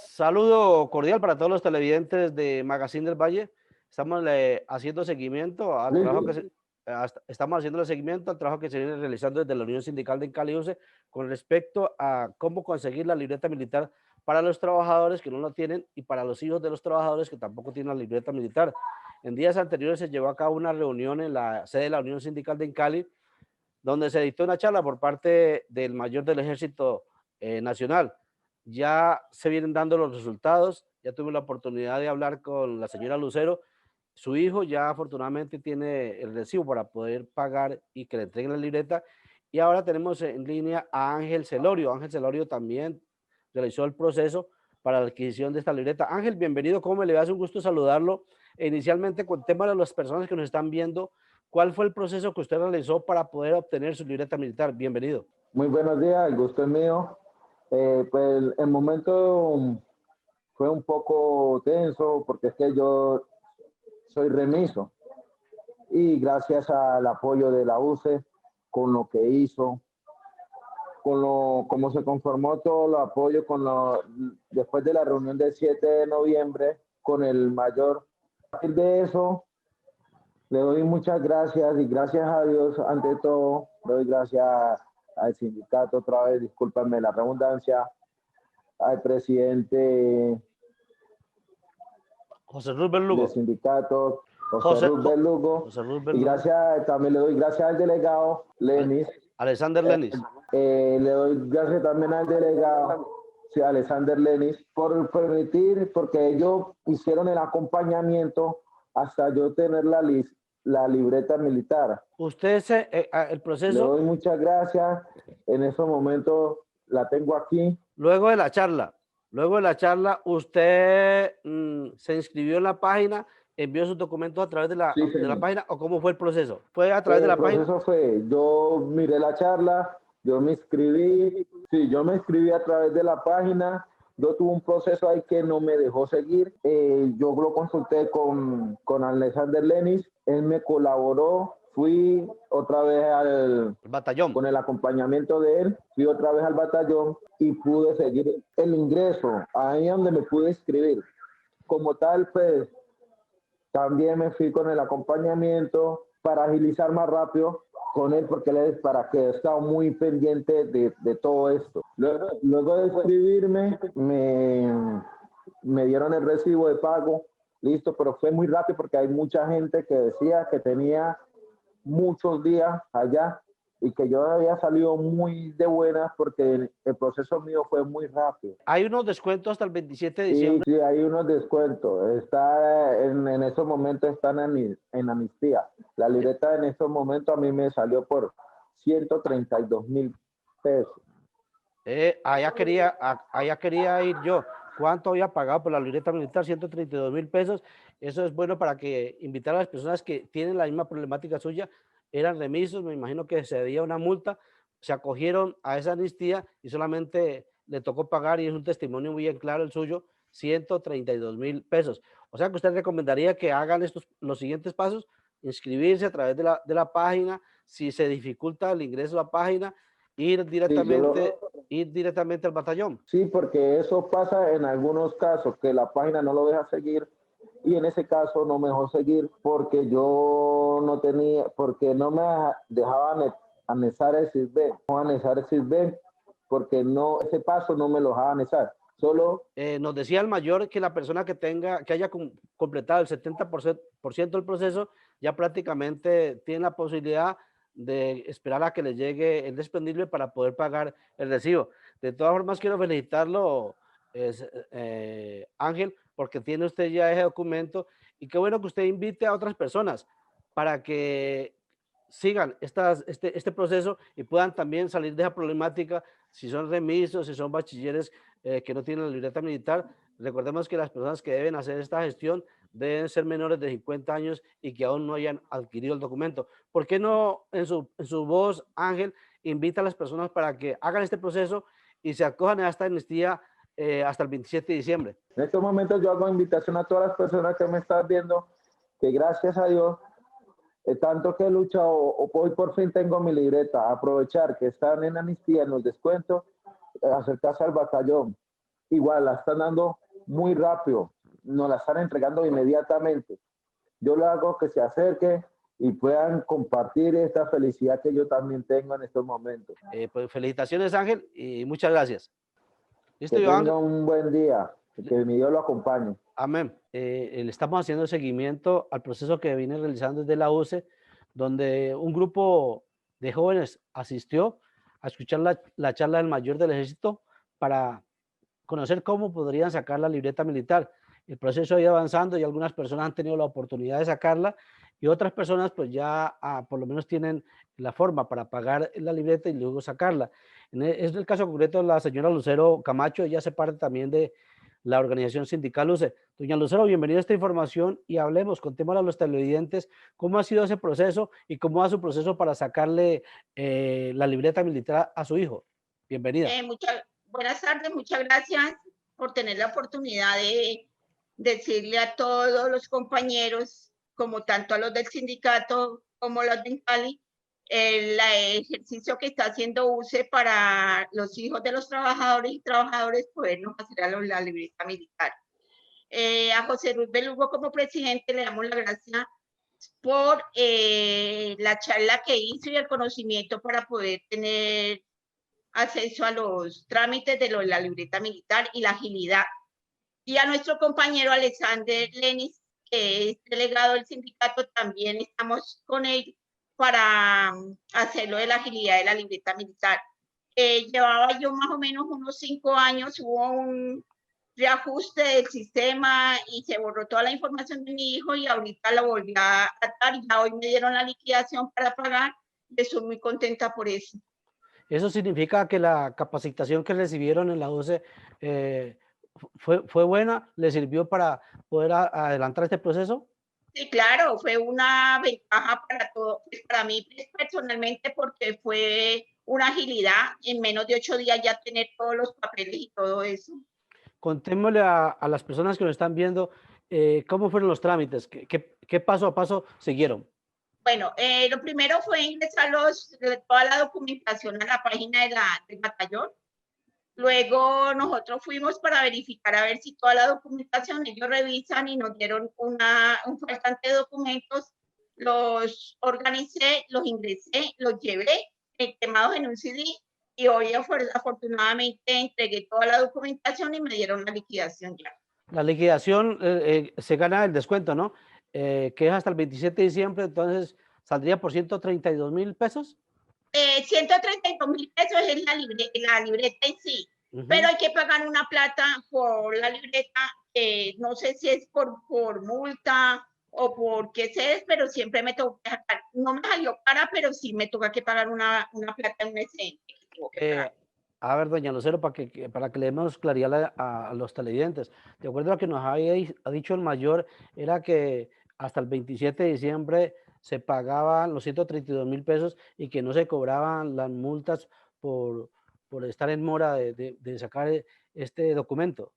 Saludo cordial para todos los televidentes de Magazine del Valle. Estamos haciendo seguimiento al Sí, trabajo sí. estamos haciendo seguimiento al trabajo que se viene realizando desde la Unión Sindical de Cali UCE con respecto a cómo conseguir la libreta militar para los trabajadores que no lo tienen y para los hijos de los trabajadores que tampoco tienen la libreta militar. En días anteriores se llevó a cabo una reunión en la sede de la Unión Sindical de Cali, donde se dictó una charla por parte del mayor del Ejército Nacional. Ya se vienen dando los resultados, ya tuve la oportunidad de hablar con la señora Lucero, su hijo ya afortunadamente tiene el recibo para poder pagar y que le entreguen la libreta, y ahora tenemos en línea a Ángel Celorio. Ángel Celorio también realizó el proceso para la adquisición de esta libreta. Ángel, bienvenido, ¿cómo me le va? Es un gusto saludarlo. E inicialmente, con tema de las personas que nos están viendo, ¿cuál fue el proceso que usted realizó para poder obtener su libreta militar? Bienvenido. Muy buenos días, el gusto es mío. Pues el momento fue un poco tenso porque es que yo soy remiso y gracias al apoyo de la UCE con lo que hizo, como se conformó todo el apoyo después de la reunión del 7 de noviembre con el mayor. A partir de eso, le doy muchas gracias y gracias a Dios, ante todo, le doy gracias al sindicato otra vez, discúlpame la redundancia, al presidente José Rubén del Lugo. sindicato, José Rubén Lugo, José Rubén y Lugo. gracias, también le doy gracias al delegado Lenis, Alexander Lenis. le doy gracias también al delegado, sí, Alexander Lenis, por permitir, porque ellos hicieron el acompañamiento hasta yo tener la libreta militar. El Le proceso, doy muchas gracias. En estos momentos la tengo aquí. luego de la charla, ¿usted se inscribió en la página, envió sus documentos a través de Sí, de la señor. página o cómo fue el proceso? ¿Fue a través de El la página? proceso fue, yo miré la charla, yo me inscribí, sí, yo me inscribí a través de la página, yo tuve un proceso ahí que no me dejó seguir, yo lo consulté con Alexander Lenis, él me colaboró, fui otra vez El batallón. con el acompañamiento de él, fui otra vez al batallón y pude seguir el ingreso, ahí donde me pude inscribir. Como tal, pues también me fui con el acompañamiento para agilizar más rápido con él, porque él es para que he estado muy pendiente de todo esto. Luego de escribirme, me dieron el recibo de pago, listo, pero fue muy rápido porque hay mucha gente que decía que tenía muchos días allá y que yo había salido muy de buenas porque el proceso mío fue muy rápido. Hay unos descuentos hasta el 27 de Sí, diciembre. sí, hay unos descuentos. Está en estos momentos están en amnistía. La libreta en estos momentos a mí me salió por 132.000 pesos. Allá quería ir yo. ¿Cuánto había pagado por la libreta militar? 132.000 pesos. Eso es bueno para que invitar a las personas que tienen la misma problemática suya, eran remisos, me imagino que se debía una multa, se acogieron a esa amnistía y solamente le tocó pagar, y es un testimonio muy bien claro el suyo, 132.000 pesos. O sea que usted recomendaría que hagan los siguientes pasos: inscribirse a través de de la página, si se dificulta el ingreso a la página, ir Sí, directamente ir directamente al batallón. sí, porque eso pasa en algunos casos, que la página no lo deja seguir y en ese caso no me dejó seguir porque yo no tenía, porque no me dejaban anexar el SISBEN, no anexar el SISBEN, porque no, ese paso no me lo dejaban anexar. Solo Nos decía el mayor que la persona que haya completado el 70% del proceso, ya prácticamente tiene la posibilidad de esperar a que le llegue el desprendible para poder pagar el recibo. De todas formas, quiero felicitarlo, Ángel, porque tiene usted ya ese documento, y qué bueno que usted invite a otras personas para que sigan este proceso y puedan también salir de esa problemática, si son remisos, si son bachilleres que no tienen la libreta militar. Recordemos que las personas que deben hacer esta gestión deben ser menores de 50 años y que aún no hayan adquirido el documento. ¿Por qué no en su voz, Ángel, invita a las personas para que hagan este proceso y se acojan a esta amnistía hasta el 27 de diciembre? en estos momentos yo hago invitación a todas las personas que me están viendo, que gracias a Dios, tanto que he luchado, hoy por fin tengo mi libreta, aprovechar que están en amnistía, en los descuentos, acercarse al batallón igual la están dando muy rápido, nos la están entregando inmediatamente. Yo le hago que se acerque y puedan compartir esta felicidad que yo también tengo en estos momentos. Pues felicitaciones, Ángel, y muchas gracias. ¿Listo, Que yo, tenga Ángel? un buen día, que mi Dios lo acompañe. Amén. Le estamos haciendo seguimiento al proceso que viene realizando desde la UCE, donde un grupo de jóvenes asistió a escuchar la charla del mayor del ejército para conocer cómo podrían sacar la libreta militar. El proceso ha ido avanzando y algunas personas han tenido la oportunidad de sacarla y otras personas pues ya por lo menos tienen la forma para pagar la libreta y luego sacarla. Es el caso concreto de la señora Lucero Camacho, ella hace parte también de la organización sindical UCE. Doña Lucero, bienvenida a esta información y hablemos, contémosle a los televidentes cómo ha sido ese proceso y cómo va su proceso para sacarle la libreta militar a su hijo. Bienvenida. Buenas tardes, muchas gracias por tener la oportunidad de decirle a todos los compañeros, como tanto a los del sindicato como a los de Cali, el ejercicio que está haciendo UCE para los hijos de los trabajadores y trabajadoras podernos hacer la libreta militar. A José Luis Belugo como presidente le damos la gracia por la charla que hizo y el conocimiento para poder tener acceso a los trámites de la libreta militar y la agilidad. Y a nuestro compañero Alexander Lenis, que es delegado del sindicato, también estamos con él para hacerlo de la agilidad de la libreta militar. Llevaba yo más o menos unos 5 años, hubo un reajuste del sistema y se borró toda la información de mi hijo y ahorita la volví a tratar y ya hoy me dieron la liquidación para pagar y estoy muy contenta por eso. ¿Eso significa que la capacitación que recibieron en la UCE fue buena? ¿Le sirvió para poder adelantar este proceso? Sí, claro, fue una ventaja para todo, pues para mí personalmente, porque fue una agilidad en menos de 8 días ya tener todos los papeles y todo eso. Contémosle a las personas que nos están viendo cómo fueron los trámites, qué paso a paso siguieron. Bueno, lo primero fue ingresar toda la documentación a la página del batallón. Luego nosotros fuimos para verificar a ver si toda la documentación, ellos revisan y nos dieron un faltante de documentos, los organicé, los ingresé, los llevé quemados en un CD y hoy afortunadamente entregué toda la documentación y me dieron la liquidación ya. La liquidación se gana el descuento, ¿no? Que es hasta el 27 de diciembre, entonces saldría por 132.000 pesos. 132.000 pesos es la libreta en sí, pero hay que pagar una plata por la libreta, no sé si es por multa o por qué es, pero siempre me toca pagar. No me salió cara, pero sí me toca que pagar una plata en un excedente. A ver, doña Lucero, para que le demos claridad a los televidentes. De acuerdo a lo que nos ha dicho el mayor, era que hasta el 27 de diciembre se pagaban los 132.000 pesos y que no se cobraban las multas por estar en mora de sacar este documento.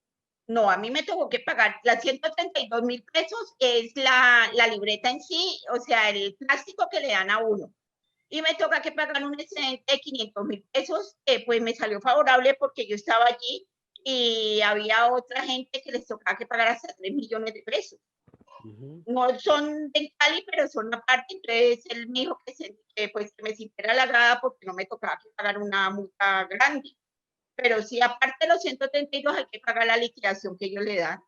No, a mí me tocó que pagar las 132.000 pesos, es la libreta en sí, o sea, el plástico que le dan a uno. Y me toca que pagar un excedente de 500.000 pesos, pues me salió favorable porque yo estaba allí y había otra gente que les tocaba que pagar hasta 3 millones de pesos. No son de Cali, pero son aparte, entonces él me dijo pues, que me sintiera halagada porque no me tocaba que pagar una multa grande. Pero sí, aparte de los 132 hay que pagar la liquidación que ellos le dan,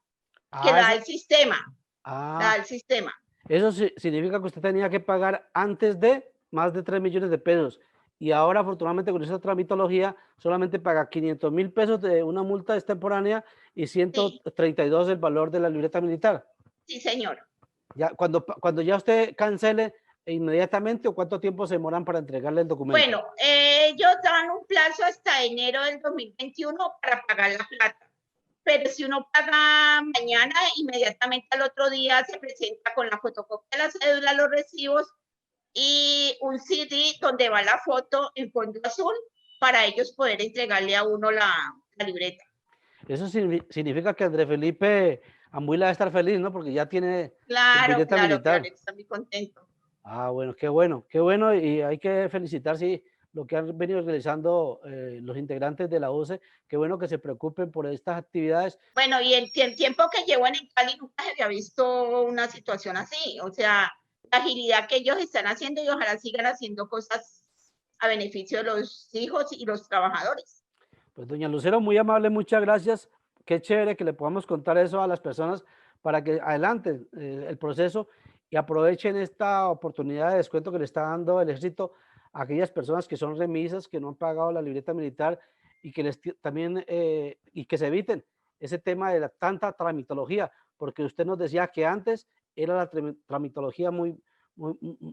que da el sistema. Da el sistema. Eso significa que usted tenía que pagar antes de más de 3 millones de pesos. Y ahora, afortunadamente, con esa tramitología, solamente paga 500.000 pesos de una multa extemporánea y 132 el valor de la libreta militar. Sí, señor. Ya, cuando ya usted cancele inmediatamente, ¿o cuánto tiempo se demoran para entregarle el documento? Bueno, ellos dan un plazo hasta enero del 2021 para pagar la plata. Pero si uno paga mañana, inmediatamente al otro día se presenta con la fotocopia de la cédula, los recibos y un CD donde va la foto en fondo azul para ellos poder entregarle a uno la libreta. Eso significa que Andrés Felipe Ambuila debe estar feliz, ¿no? Porque ya tiene libreta militar. Claro, está muy contento. Ah, bueno, qué bueno, y hay que felicitar, sí, lo que han venido realizando los integrantes de la UCE. Qué bueno que se preocupen por estas actividades. Bueno, y el tiempo que llevo en Cali nunca se había visto una situación así. O sea, la agilidad que ellos están haciendo y ojalá sigan haciendo cosas a beneficio de los hijos y los trabajadores. Pues doña Lucero, muy amable, muchas gracias. Qué chévere que le podamos contar eso a las personas para que adelanten el proceso y aprovechen esta oportunidad de descuento que le está dando el ejército a aquellas personas que son remisas, que no han pagado la libreta militar y que también y que se eviten ese tema de la tanta tramitología, porque usted nos decía que antes era la tramitología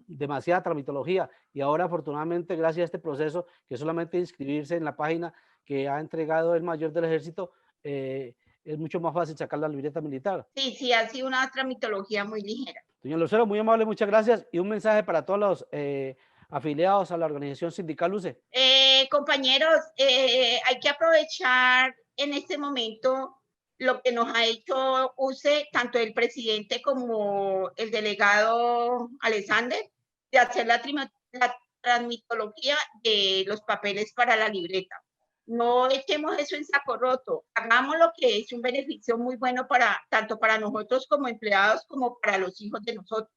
demasiada tramitología y ahora afortunadamente gracias a este proceso que solamente inscribirse en la página que ha entregado el mayor del ejército, es mucho más fácil sacar la libreta militar. Sí, sí, ha sido una tramitología muy ligera. Doña Lucero, muy amable, muchas gracias. Y un mensaje para todos los afiliados a la organización sindical UCE. Compañeros, hay que aprovechar en este momento lo que nos ha hecho UCE, tanto el presidente como el delegado Alexander, de hacer la transmitología de los papeles para la libreta. No echemos eso en saco roto, hagamos lo que es un beneficio muy bueno para tanto para nosotros como empleados como para los hijos de nosotros.